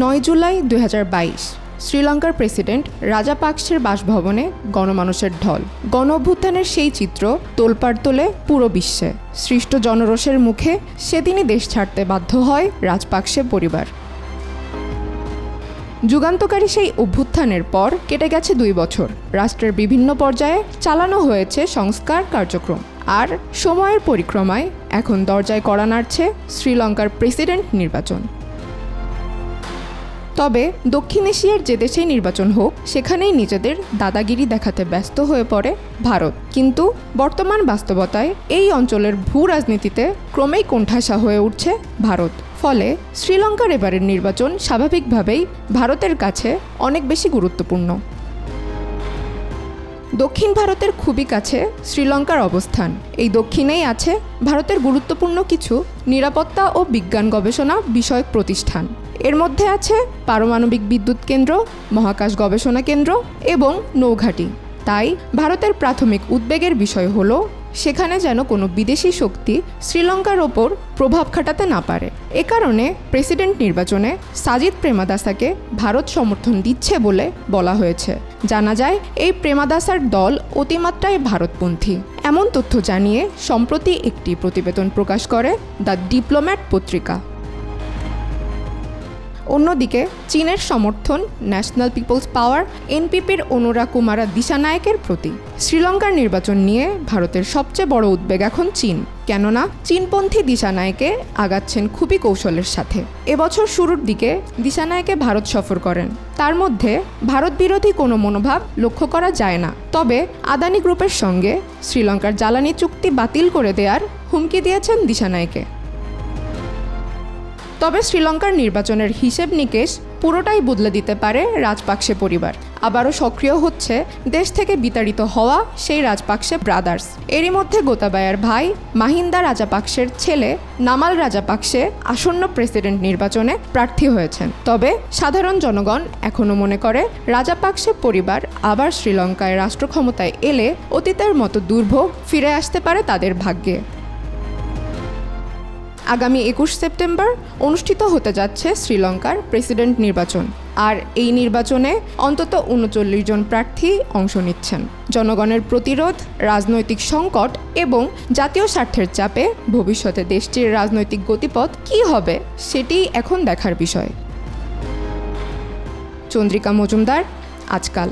9 জুলাই 2022 শ্রীলঙ্কার প্রেসিডেন্ট রাজাপাকসের বাসভবনে গণমানুষের ঢল। গণ অভ্যুত্থানের সেই চিত্র তোলপাড় তোলে পুরো বিশ্বে। সৃষ্ট জনরোষের মুখে সেদিনই দেশ ছাড়তে বাধ্য হয় রাজাপাকসে পরিবার। যুগান্তকারী সেই অভ্যুত্থানের পর কেটে গেছে 2 বছর। রাষ্ট্রের বিভিন্ন পর্যায়ে চালানো হয়েছে সংস্কার কার্যক্রম। আর সময়ের পরিক্রমায় এখন দরজায় কড়া নাড়ছে শ্রীলঙ্কার প্রেসিডেন্ট নির্বাচন। তবে দক্ষিণ এশিয়ার যে দেশেই নির্বাচন হোক, সেখানেই নিজেদের দাদাগিরি দেখাতে ব্যস্ত হয়ে পড়ে ভারত। কিন্তু বর্তমান বাস্তবতায় এই অঞ্চলের ভূ রাজনীতিতে ক্রমেই কোণঠাসা হয়ে উঠছে ভারত। ফলে শ্রীলঙ্কার এবারের নির্বাচন স্বাভাবিকভাবেই ভারতের কাছে অনেক বেশি গুরুত্বপূর্ণ। দক্ষিণ ভারতের খুবই কাছে শ্রীলঙ্কার অবস্থান। এই দক্ষিণেই আছে ভারতের গুরুত্বপূর্ণ কিছু নিরাপত্তা ও বিজ্ঞান গবেষণা বিষয়ক প্রতিষ্ঠান। এর মধ্যে আছে পারমাণবিক বিদ্যুৎ কেন্দ্র, মহাকাশ গবেষণা কেন্দ্র এবং নৌঘাঁটি। তাই ভারতের প্রাথমিক উদ্বেগের বিষয় হলো সেখানে যেন কোনো বিদেশি শক্তি শ্রীলঙ্কার ওপর প্রভাব খাটাতে না পারে। এ কারণে প্রেসিডেন্ট নির্বাচনে সাজিদ প্রেমাদাসাকে ভারত সমর্থন দিচ্ছে বলে বলা হয়েছে। জানা যায় এই প্রেমাদাসার দল অতিমাত্রায় ভারতপন্থী। এমন তথ্য জানিয়ে সম্প্রতি একটি প্রতিবেদন প্রকাশ করে দ্য ডিপ্লোম্যাট পত্রিকা। অন্যদিকে চীনের সমর্থন ন্যাশনাল পিপলস পাওয়ার এনপিপির অনুরা কুমারা দিশানায়েকের প্রতি। শ্রীলঙ্কার নির্বাচন নিয়ে ভারতের সবচেয়ে বড় উদ্বেগ এখন চীন। কেননা চীনপন্থী দিশানায়েকে আগাচ্ছেন খুবই কৌশলের সাথে। এবছর শুরুর দিকে দিশানায়েকে ভারত সফর করেন। তার মধ্যে ভারত বিরোধী কোনো মনোভাব লক্ষ্য করা যায় না। তবে আদানি গ্রুপের সঙ্গে শ্রীলঙ্কার জ্বালানি চুক্তি বাতিল করে দেওয়ার হুমকি দিয়েছেন দিশানায়েকে। তবে শ্রীলঙ্কার নির্বাচনের হিসেব নিকেশ পুরোটাই বদলে দিতে পারে রাজাপাকসে পরিবার। আবারও সক্রিয় হচ্ছে দেশ থেকে বিতাড়িত হওয়া সেই রাজাপাকসে ব্রাদার্স। এরই মধ্যে গোতাবায়ার ভাই মাহিন্দা রাজাপাকসের ছেলে নামাল রাজাপাকসে আসন্ন প্রেসিডেন্ট নির্বাচনে প্রার্থী হয়েছেন। তবে সাধারণ জনগণ এখনও মনে করে রাজাপাকসে পরিবার আবার শ্রীলঙ্কায় রাষ্ট্র ক্ষমতায় এলে অতীতের মতো দুর্ভোগ ফিরে আসতে পারে তাদের ভাগ্যে। আগামী 21 সেপ্টেম্বর অনুষ্ঠিত হতে যাচ্ছে শ্রীলঙ্কার প্রেসিডেন্ট নির্বাচন। আর এই নির্বাচনে অন্তত 39 জন প্রার্থী অংশ নিচ্ছেন। জনগণের প্রতিরোধ, রাজনৈতিক সংকট এবং জাতীয় স্বার্থের চাপে ভবিষ্যতে দেশটির রাজনৈতিক গতিপথ কী হবে সেটিই এখন দেখার বিষয়। চন্দ্রিকা মজুমদার, আজকাল।